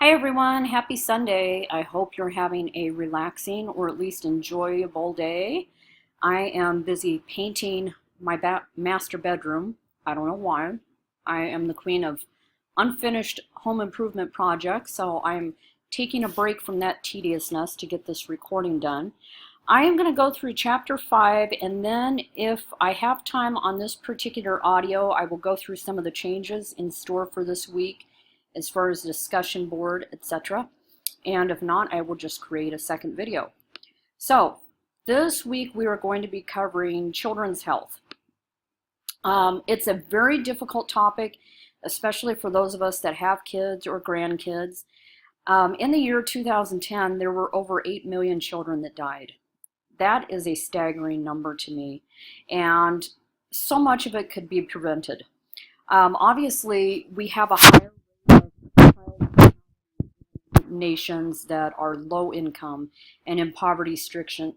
Hi everyone, happy Sunday. I hope you're having a relaxing or at least enjoyable day. I am busy painting my master bedroom. I don't know why. I am the queen of unfinished home improvement projects, so I'm taking a break from that tediousness to get this recording done. I am going to go through chapter 5, and then if I have time on this particular audio, I will go through some of the changes in store for this week as far as discussion board, etc. And if not, I will just create a second video. So this week we are going to be covering children's health. It's a very difficult topic, especially for those of us that have kids or grandkids. In the year 2010, there were over 8 million children that died. That is a staggering number to me, and so much of it could be prevented. Obviously, we have a higher rate of nations that are low income and in poverty-stricken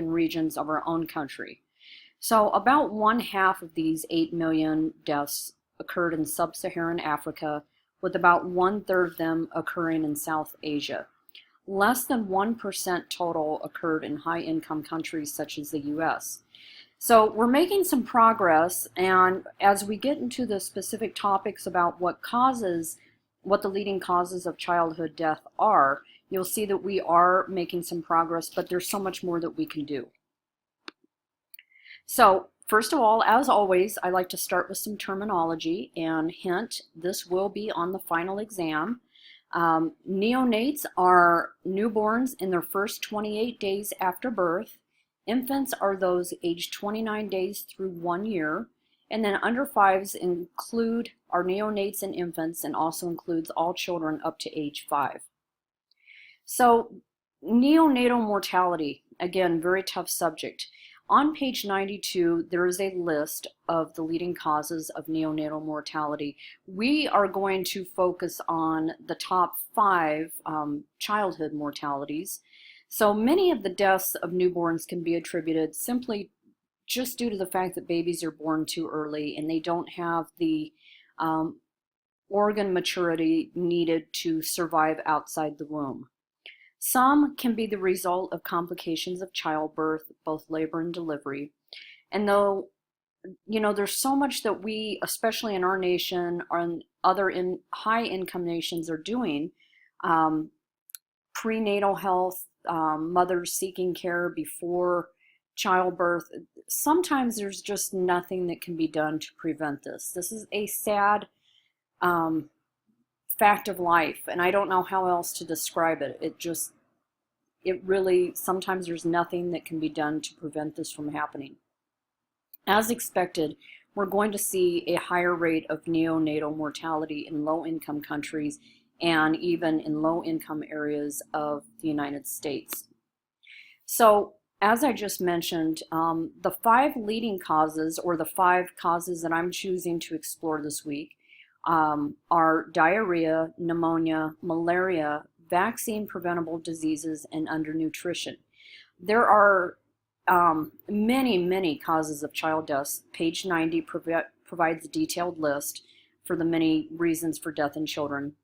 regions of our own country. So about 1/2 of these 8 million deaths occurred in sub-Saharan Africa, with about 1/3 of them occurring in South Asia. Less than 1% total occurred in high-income countries such as the US. So we're making some progress, and as we get into the specific topics about what the leading causes of childhood death are, you'll see that we are making some progress, but there's so much more that we can do. So first of all, as always, I like to start with some terminology, and hint, this will be on the final exam. Neonates are newborns in their first 28 days after birth. Infants are those aged 29 days through 1 year. And then under 5s include our neonates and infants, and also includes all children up to age 5. So neonatal mortality, again, very tough subject. On page 92, there is a list of the leading causes of neonatal mortality. We are going to focus on the top 5 childhood mortalities. So many of the deaths of newborns can be attributed simply just due to the fact that babies are born too early and they don't have the organ maturity needed to survive outside the womb. Some can be the result of complications of childbirth, both labor and delivery. And though, there's so much that we, especially in our nation and other high-income nations, are doing, prenatal health, mothers seeking care before childbirth, sometimes there's just nothing that can be done to prevent this. This is a sad fact of life, and I don't know how else to describe it. It really, sometimes there's nothing that can be done to prevent this from happening. As expected, we're going to see a higher rate of neonatal mortality in low-income countries and even in low-income areas of the United States. So, as I just mentioned, the 5 leading causes, or the 5 causes that I'm choosing to explore this week, are diarrhea, pneumonia, malaria, vaccine-preventable diseases, and undernutrition. There are many causes of child deaths. Page 90 provides a detailed list for the many reasons for death in children.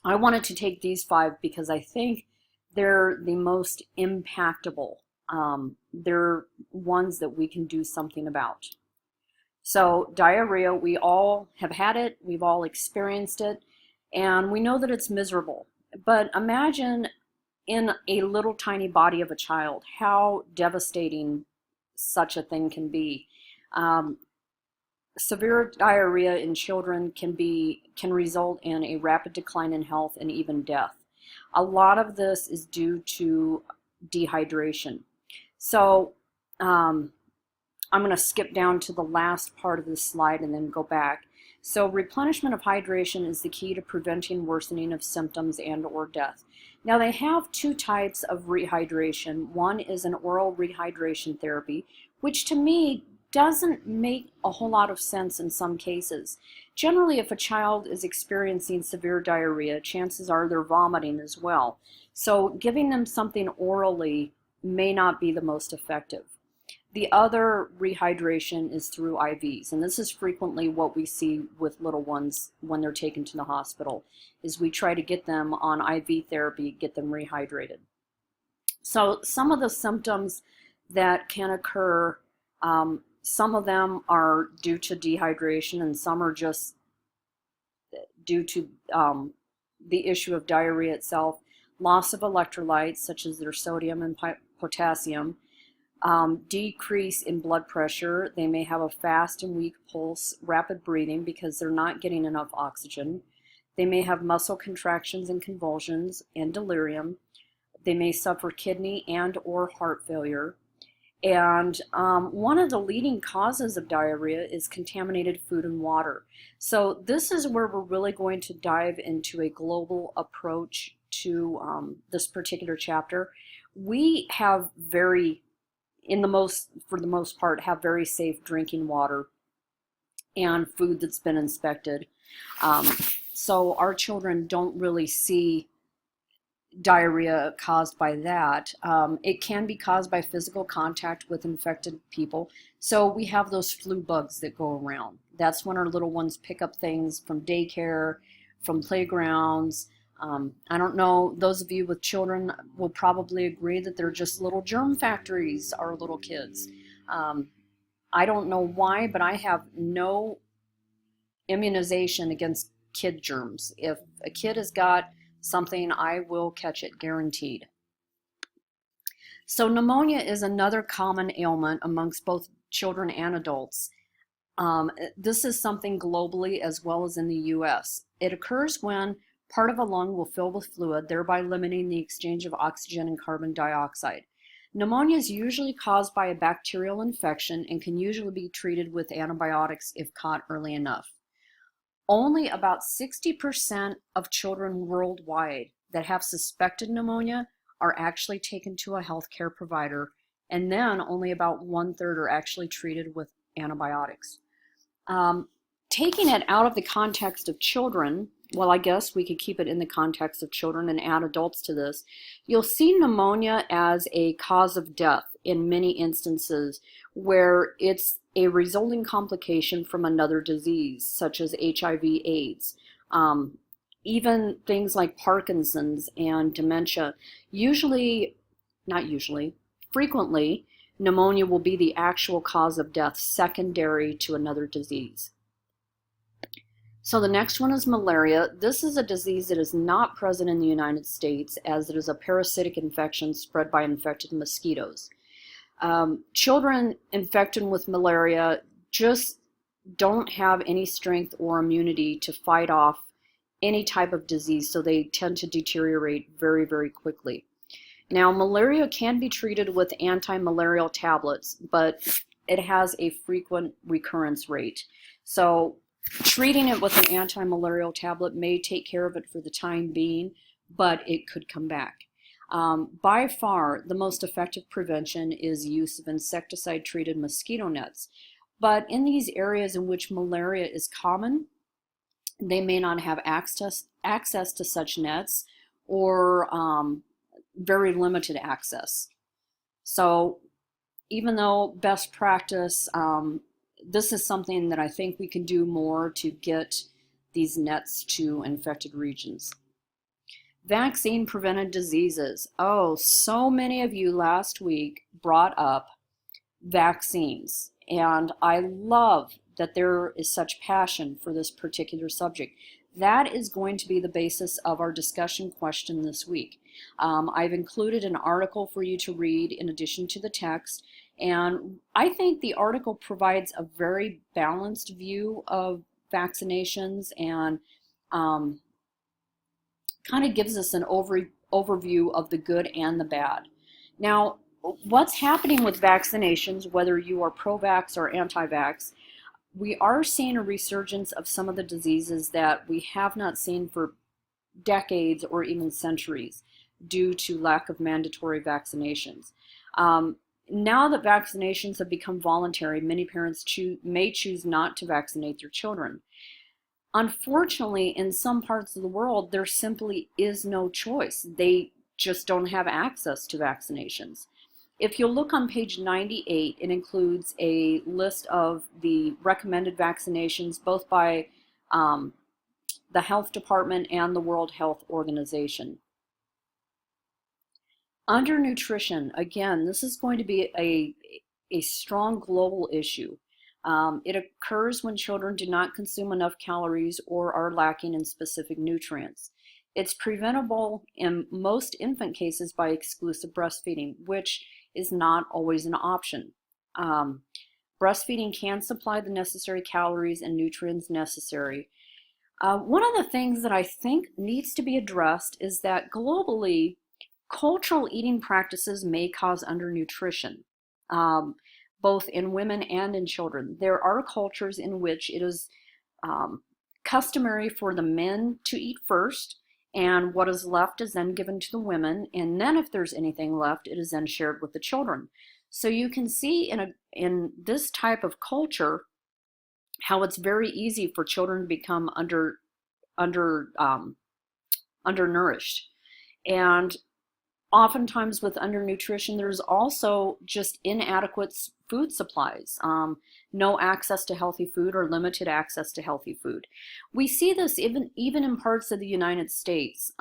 I wanted to take these 5 because I think they're the most impactable. They're ones that we can do something about. So diarrhea, we all have had it, we've all experienced it, and we know that it's miserable. But imagine in a little tiny body of a child how devastating such a thing can be. Severe diarrhea in children can result in a rapid decline in health and even death. A lot of this is due to dehydration. So I'm going to skip down to the last part of this slide and then go back. So replenishment of hydration is the key to preventing worsening of symptoms and/or death. Now they have 2 types of rehydration. One is an oral rehydration therapy, which to me doesn't make a whole lot of sense in some cases. Generally, if a child is experiencing severe diarrhea, chances are they're vomiting as well. So giving them something orally may not be the most effective. The other rehydration is through IVs, and this is frequently what we see with little ones when they're taken to the hospital, is we try to get them on IV therapy, get them rehydrated. So some of the symptoms that can occur, some of them are due to dehydration and some are just due to the issue of diarrhea itself, loss of electrolytes such as their sodium and potassium, decrease in blood pressure. They may have a fast and weak pulse, rapid breathing because they're not getting enough oxygen. They may have muscle contractions and convulsions and delirium. They may suffer kidney and or heart failure. And one of the leading causes of diarrhea is contaminated food and water. So this is where we're really going to dive into a global approach to this particular chapter. We have for the most part, have very safe drinking water and food that's been inspected. So our children don't really see diarrhea caused by that. It can be caused by physical contact with infected people. So we have those flu bugs that go around. That's when our little ones pick up things from daycare, from playgrounds. I don't know, those of you with children will probably agree that they're just little germ factories, our little kids. I don't know why, but I have no immunization against kid germs. If a kid has got something, I will catch it, guaranteed. So pneumonia is another common ailment amongst both children and adults. This is something globally as well as in the US. It occurs when part of a lung will fill with fluid, thereby limiting the exchange of oxygen and carbon dioxide. Pneumonia is usually caused by a bacterial infection and can usually be treated with antibiotics if caught early enough. Only about 60% of children worldwide that have suspected pneumonia are actually taken to a healthcare provider, and then only about 1/3 are actually treated with antibiotics. Taking it out of the context of children, well, I guess we could keep it in the context of children and add adults to this. You'll see pneumonia as a cause of death in many instances where it's a resulting complication from another disease, such as HIV/AIDS. Even things like Parkinson's and dementia. Frequently, pneumonia will be the actual cause of death secondary to another disease. So the next one is malaria. This is a disease that is not present in the United States, as it is a parasitic infection spread by infected mosquitoes. Children infected with malaria just don't have any strength or immunity to fight off any type of disease, so they tend to deteriorate very, very quickly. Now, malaria can be treated with anti-malarial tablets, but it has a frequent recurrence rate. So treating it with an anti-malarial tablet may take care of it for the time being, but it could come back. By far, the most effective prevention is use of insecticide-treated mosquito nets. But in these areas in which malaria is common, they may not have access to such nets, or very limited access. So even though best practice, this is something that I think we can do more to get these nets to infected regions. Vaccine-prevented diseases. Oh, so many of you last week brought up vaccines, and I love that there is such passion for this particular subject. That is going to be the basis of our discussion question this week. I've included an article for you to read in addition to the text, and I think the article provides a very balanced view of vaccinations and kind of gives us an overview of the good and the bad. Now, what's happening with vaccinations, whether you are pro-vax or anti-vax, we are seeing a resurgence of some of the diseases that we have not seen for decades or even centuries due to lack of mandatory vaccinations. Now that vaccinations have become voluntary, many parents may choose not to vaccinate their children. Unfortunately, in some parts of the world, there simply is no choice. They just don't have access to vaccinations. If you'll look on page 98, it includes a list of the recommended vaccinations, both by the Health Department and the World Health Organization. Undernutrition, again, this is going to be a strong global issue. It occurs when children do not consume enough calories or are lacking in specific nutrients. It's preventable in most infant cases by exclusive breastfeeding, which is not always an option. Breastfeeding can supply the necessary calories and nutrients necessary. One of the things that I think needs to be addressed is that globally, cultural eating practices may cause undernutrition, both in women and in children. There are cultures in which it is customary for the men to eat first, and what is left is then given to the women, and then if there's anything left, it is then shared with the children. So you can see in this type of culture how it's very easy for children to become undernourished. And oftentimes with undernutrition, there's also just inadequate food supplies, no access to healthy food or limited access to healthy food. We see this even in parts of the United States.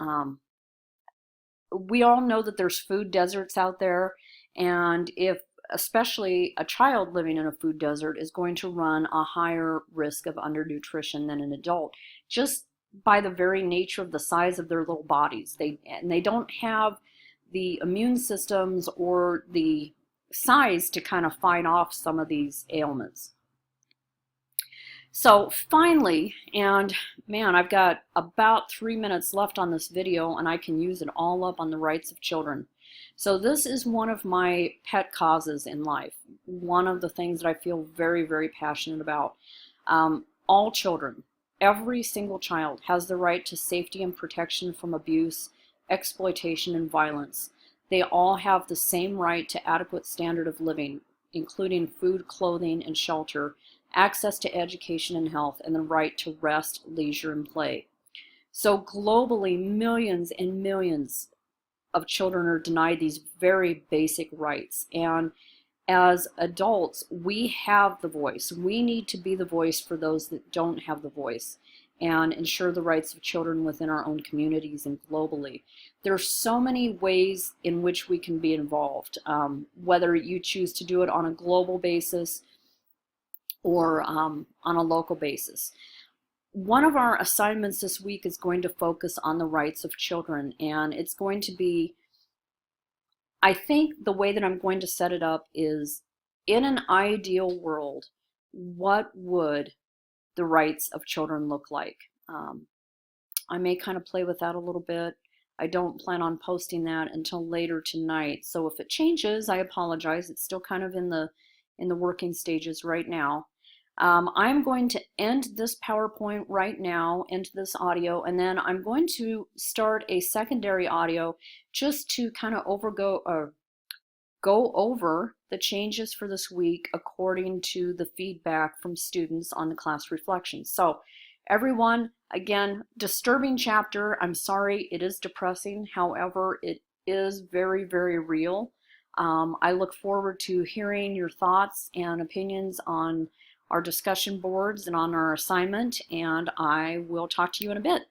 We all know that there's food deserts out there, and if especially a child living in a food desert is going to run a higher risk of undernutrition than an adult, just by the very nature of the size of their little bodies. They don't have the immune systems or the size to kind of fight off some of these ailments. So finally, and man, I've got about 3 minutes left on this video and I can use it all up on the rights of children. So this is one of my pet causes in life, one of the things that I feel very, very passionate about. All children, every single child has the right to safety and protection from abuse, exploitation, and violence. They all have the same right to adequate standard of living, including food, clothing, and shelter, access to education and health, and the right to rest, leisure, and play. So globally, millions and millions of children are denied these very basic rights. And as adults, we have the voice. We need to be the voice for those that don't have the voice and ensure the rights of children within our own communities and globally. There are so many ways in which we can be involved, whether you choose to do it on a global basis or on a local basis. One of our assignments this week is going to focus on the rights of children, and it's going to be, I think the way that I'm going to set it up is, in an ideal world, what would the rights of children look like? I may kind of play with that a little bit. I don't plan on posting that until later tonight, so if it changes, I apologize. It's still kind of in the working stages right now. I'm going to end this PowerPoint right now, end this audio, and then I'm going to start a secondary audio just to kind of go over the changes for this week according to the feedback from students on the class reflections. So everyone, again, disturbing chapter. I'm sorry, it is depressing. However, it is very, very real. I look forward to hearing your thoughts and opinions on our discussion boards and on our assignment, and I will talk to you in a bit.